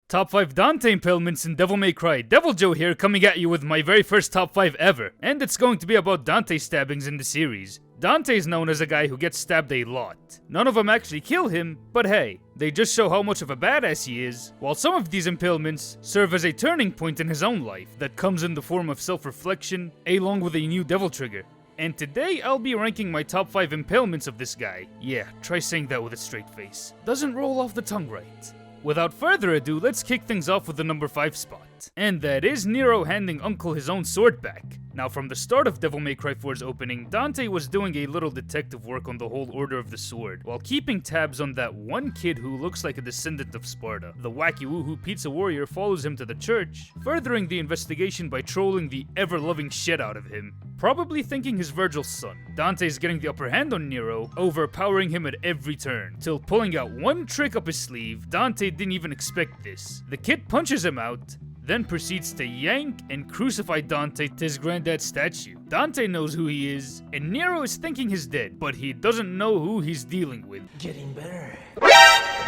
Top 5 Dante Impalements in Devil May Cry. Devil Joe here, coming at you with my very first top 5 ever. And it's going to be about Dante stabbings in the series. Dante is known as a guy who gets stabbed a lot. None of them actually kill him, but hey, they just show how much of a badass he is, while some of these impalements serve as a turning point in his own life that comes in the form of self-reflection, along with a new devil trigger. And today, I'll be ranking my top 5 impalements of this guy. Yeah, try saying that with a straight face. Doesn't roll off the tongue right. Without further ado, let's kick things off with the number 5 spot. And that is Nero handing Uncle his own sword back. Now, from the start of Devil May Cry 4's opening, Dante was doing a little detective work on the whole Order of the Sword, while keeping tabs on that one kid who looks like a descendant of Sparta. The wacky woohoo pizza warrior follows him to the church, furthering the investigation by trolling the ever-loving shit out of him, probably thinking he's Virgil's son. Dante's getting the upper hand on Nero, overpowering him at every turn, till pulling out one trick up his sleeve. Dante didn't even expect this. The kid punches him out, then proceeds to yank and crucify Dante to his granddad's statue. Dante knows who he is, and Nero is thinking he's dead, but he doesn't know who he's dealing with. Getting better.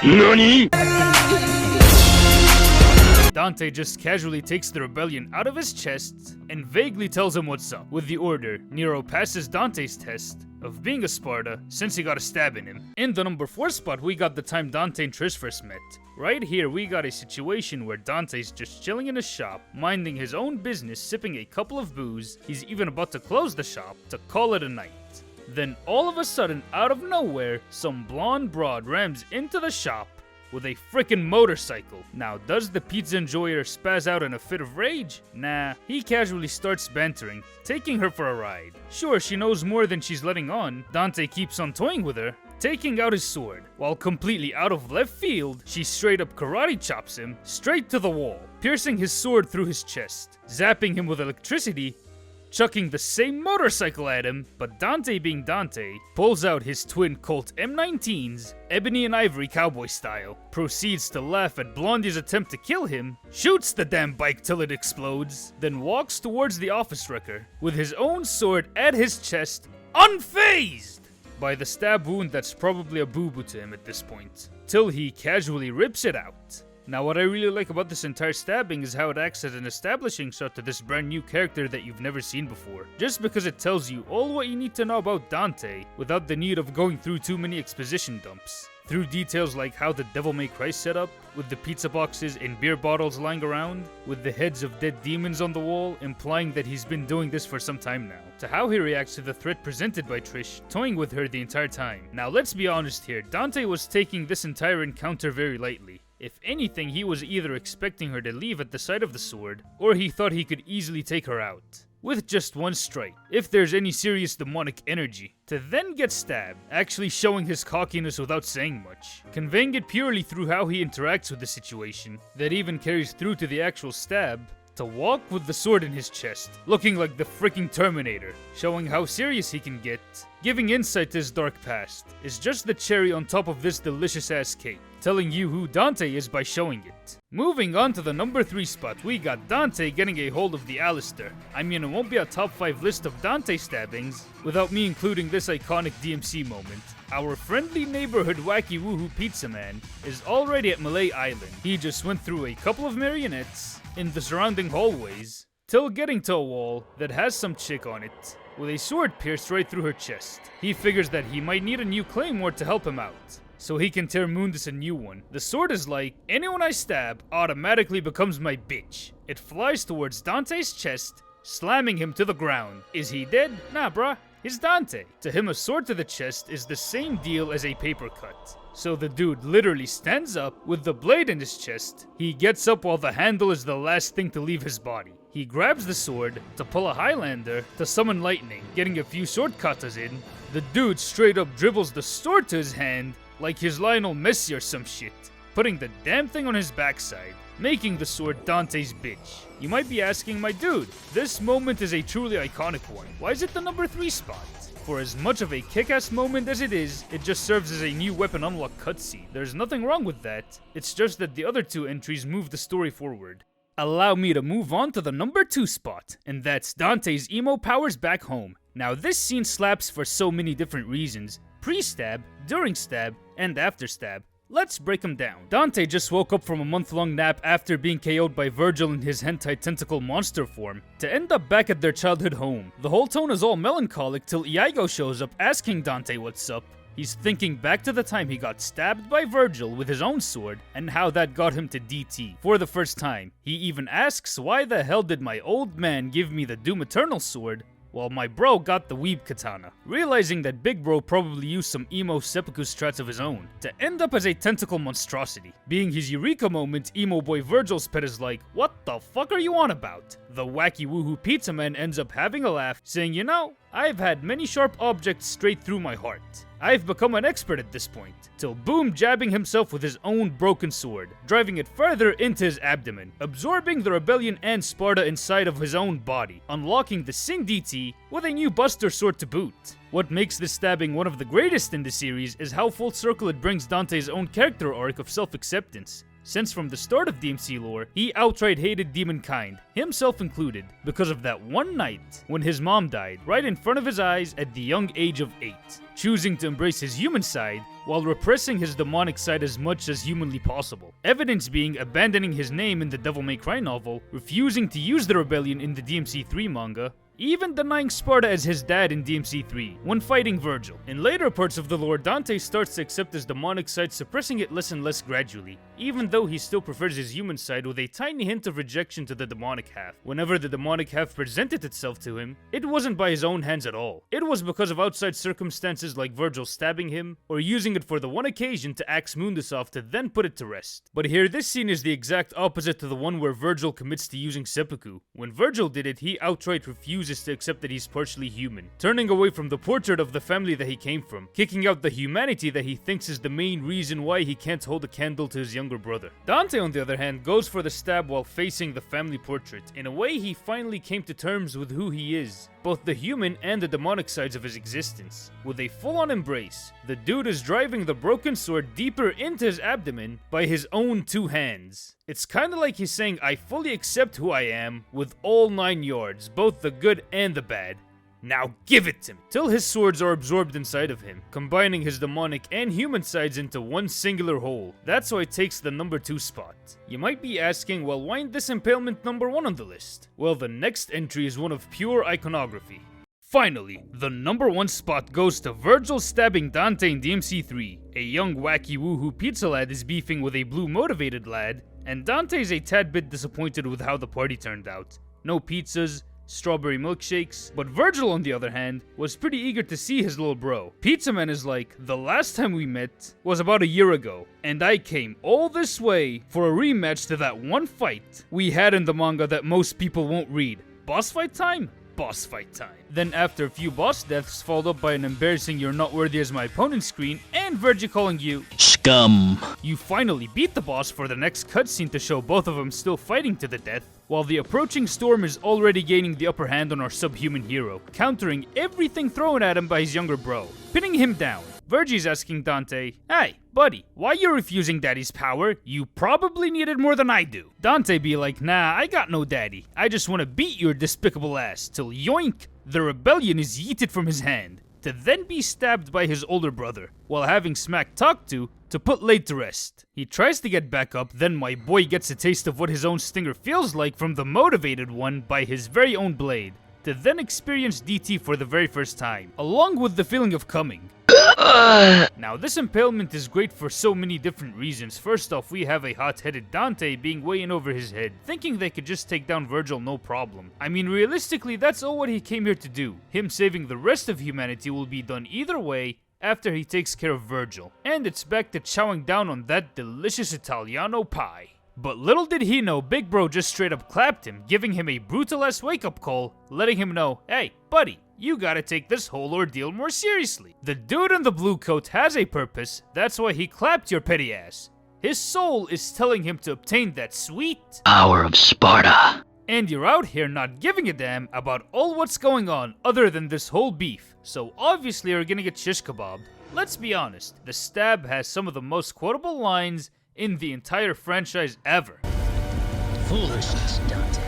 NANI?! Dante just casually takes the rebellion out of his chest and vaguely tells him what's up. With the order, Nero passes Dante's test of being a Sparta since he got a stab in him. In the number 4 spot, we got the time Dante and Trish first met. Right here, we got a situation where Dante's just chilling in his shop, minding his own business, sipping a couple of booze. He's even about to close the shop to call it a night. Then all of a sudden, out of nowhere, some blonde broad rams into the shop with a frickin' motorcycle. Now, does the pizza enjoyer spaz out in a fit of rage? Nah, he casually starts bantering, taking her for a ride. Sure, she knows more than she's letting on. Dante keeps on toying with her, taking out his sword, while completely out of left field, she straight up karate chops him straight to the wall, piercing his sword through his chest, zapping him with electricity, chucking the same motorcycle at him, but Dante being Dante, pulls out his twin Colt M19s, ebony and ivory cowboy style, proceeds to laugh at Blondie's attempt to kill him, shoots the damn bike till it explodes, then walks towards the office wrecker with his own sword at his chest, unfazed by the stab wound that's probably a boo-boo to him at this point, till he casually rips it out. Now, what I really like about this entire stabbing is how it acts as an establishing shot to this brand new character that you've never seen before, just because it tells you all what you need to know about Dante without the need of going through too many exposition dumps. Through details like how the Devil May Cry set up, with the pizza boxes and beer bottles lying around, with the heads of dead demons on the wall, implying that he's been doing this for some time now, to how he reacts to the threat presented by Trish, toying with her the entire time. Now, let's be honest here, Dante was taking this entire encounter very lightly. If anything, he was either expecting her to leave at the sight of the sword, or he thought he could easily take her out with just one strike, if there's any serious demonic energy, to then get stabbed, actually showing his cockiness without saying much, conveying it purely through how he interacts with the situation, that even carries through to the actual stab, to walk with the sword in his chest, looking like the freaking Terminator, showing how serious he can get, giving insight to his dark past, is just the cherry on top of this delicious ass cake, telling you who Dante is by showing it. Moving on to the number 3 spot, we got Dante getting a hold of the Alistair. I mean, it won't be a top 5 list of Dante stabbings without me including this iconic DMC moment. Our friendly neighborhood wacky woohoo pizza man is already at Malay Island. He just went through a couple of marionettes in the surrounding hallways, till getting to a wall that has some chick on it, with a sword pierced right through her chest. He figures that he might need a new claymore to help him out, so he can tear Mundus a new one. The sword is like, anyone I stab automatically becomes my bitch. It flies towards Dante's chest, slamming him to the ground. Is he dead? Nah, bruh. He's Dante. To him, a sword to the chest is the same deal as a paper cut. So the dude literally stands up with the blade in his chest. He gets up while the handle is the last thing to leave his body. He grabs the sword to pull a Highlander to summon lightning, getting a few sword katas in. The dude straight up dribbles the sword to his hand like he's Lionel Messi or some shit, putting the damn thing on his backside, making the sword Dante's bitch. You might be asking, my dude, this moment is a truly iconic one. Why is it the number 3 spot? For as much of a kick-ass moment as it is, it just serves as a new weapon unlock cutscene. There's nothing wrong with that, it's just that the other 2 entries move the story forward. Allow me to move on to the number 2 spot, and that's Dante's emo powers back home. Now, this scene slaps for so many different reasons: pre-stab, during stab, and after stab. Let's break them down. Dante just woke up from a month-long nap after being KO'd by Virgil in his hentai tentacle monster form, to end up back at their childhood home. The whole tone is all melancholic till Iago shows up asking Dante what's up. He's thinking back to the time he got stabbed by Virgil with his own sword and how that got him to DT for the first time. He even asks, why the hell did my old man give me the Doom Eternal sword while my bro got the weeb katana? Realizing that big bro probably used some emo seppuku strats of his own to end up as a tentacle monstrosity. Being his eureka moment, emo boy Virgil's pet is like, what the fuck are you on about? The wacky woohoo pizza man ends up having a laugh, saying, you know, I've had many sharp objects straight through my heart. I've become an expert at this point, till boom jabbing himself with his own broken sword, driving it further into his abdomen, absorbing the rebellion and Sparta inside of his own body, unlocking the Sing DT with a new Buster sword to boot. What makes this stabbing one of the greatest in the series is how full circle it brings Dante's own character arc of self-acceptance. Since from the start of DMC lore, he outright hated demonkind, himself included, because of that one night when his mom died right in front of his eyes at the young age of 8, choosing to embrace his human side while repressing his demonic side as much as humanly possible. Evidence being abandoning his name in the Devil May Cry novel, refusing to use the rebellion in the DMC3 manga, even denying Sparta as his dad in DMC3 when fighting Virgil. In later parts of the lore, Dante starts to accept his demonic side, suppressing it less and less gradually, even though he still prefers his human side with a tiny hint of rejection to the demonic half. Whenever the demonic half presented itself to him, it wasn't by his own hands at all. It was because of outside circumstances like Virgil stabbing him, or using it for the one occasion to axe Mundus off to then put it to rest. But here, this scene is the exact opposite to the one where Virgil commits to using seppuku. When Virgil did it, he outright refuses to accept that he's partially human, turning away from the portrait of the family that he came from, kicking out the humanity that he thinks is the main reason why he can't hold a candle to his younger brother. Dante, on the other hand, goes for the stab while facing the family portrait. In a way, he finally came to terms with who he is, both the human and the demonic sides of his existence. With a full-on embrace, the dude is driving the broken sword deeper into his abdomen by his own 2 hands. It's kinda like he's saying, I fully accept who I am, with all 9 yards, both the good and the bad. Now give it to me! Till his swords are absorbed inside of him, combining his demonic and human sides into one singular whole. That's why it takes the number 2 spot. You might be asking, well, why isn't this impalement number 1 on the list? Well, the next entry is one of pure iconography. Finally, the number 1 spot goes to Virgil stabbing Dante in DMC3. A young wacky woohoo pizza lad is beefing with a blue motivated lad, and Dante is a tad bit disappointed with how the party turned out. No pizzas, strawberry milkshakes, but Virgil, on the other hand, was pretty eager to see his little bro. Pizza Man is like, the last time we met was about a year ago, and I came all this way for a rematch to that one fight we had in the manga that most people won't read. Boss fight time? Boss fight time. Then after a few boss deaths, followed up by an embarrassing "you're not worthy as my opponent" screen, and Virgil calling you scum, you finally beat the boss for the next cutscene to show both of them still fighting to the death, while the approaching storm is already gaining the upper hand on our subhuman hero, countering everything thrown at him by his younger bro, pinning him down. Virgil's asking Dante, hey, buddy, why you refusing daddy's power? You probably need it more than I do. Dante be like, nah, I got no daddy. I just want to beat your despicable ass till yoink, the rebellion is yeeted from his hand, to then be stabbed by his older brother, while having Smack talked to put laid to rest. He tries to get back up, then my boy gets a taste of what his own stinger feels like from the motivated one by his very own blade, to then experience DT for the very first time, along with the feeling of coming. Now, this impalement is great for so many different reasons. First off, we have a hot-headed Dante being way in over his head, thinking they could just take down Virgil no problem. I mean, realistically, that's all what he came here to do. Him saving the rest of humanity will be done either way after he takes care of Virgil. And it's back to chowing down on that delicious Italiano pie. But little did he know, Big Bro just straight up clapped him, giving him a brutal-ass wake-up call, letting him know, hey, buddy, you gotta take this whole ordeal more seriously. The dude in the blue coat has a purpose, that's why he clapped your petty ass. His soul is telling him to obtain that sweet power of Sparta. And you're out here not giving a damn about all what's going on other than this whole beef, so obviously you're gonna get shish kebabbed. Let's be honest, the stab has some of the most quotable lines in the entire franchise ever. Foolishness, Dante.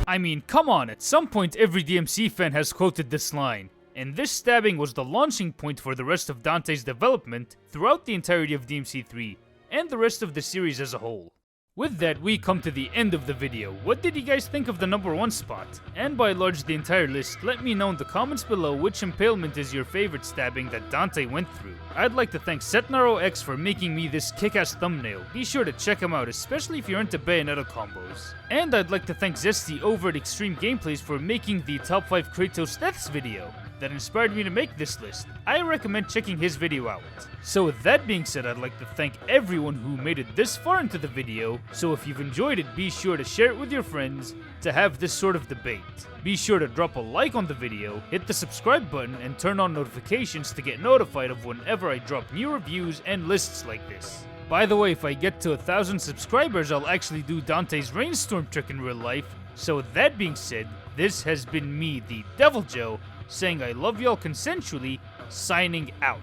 I mean, come on, at some point every DMC fan has quoted this line. and this stabbing was the launching point for the rest of Dante's development throughout the entirety of DMC3, and the rest of the series as a whole. With that, we come to the end of the video. What did you guys think of the number 1 spot? And by and large the entire list, let me know in the comments below which impalement is your favorite stabbing that Dante went through. I'd like to thank Setnaro X for making me this kick-ass thumbnail. Be sure to check him out, especially if you're into Bayonetta combos. And I'd like to thank Zesty over at Extreme Gameplays for making the top 5 Kratos deaths video that inspired me to make this list. I recommend checking his video out. So with that being said, I'd like to thank everyone who made it this far into the video, so if you've enjoyed it, be sure to share it with your friends to have this sort of debate. Be sure to drop a like on the video, hit the subscribe button, and turn on notifications to get notified of whenever I drop new reviews and lists like this. By the way, if I get to 1,000 subscribers, I'll actually do Dante's rainstorm trick in real life. So with that being said, this has been me, the Devil Joe, saying I love y'all consensually, signing out.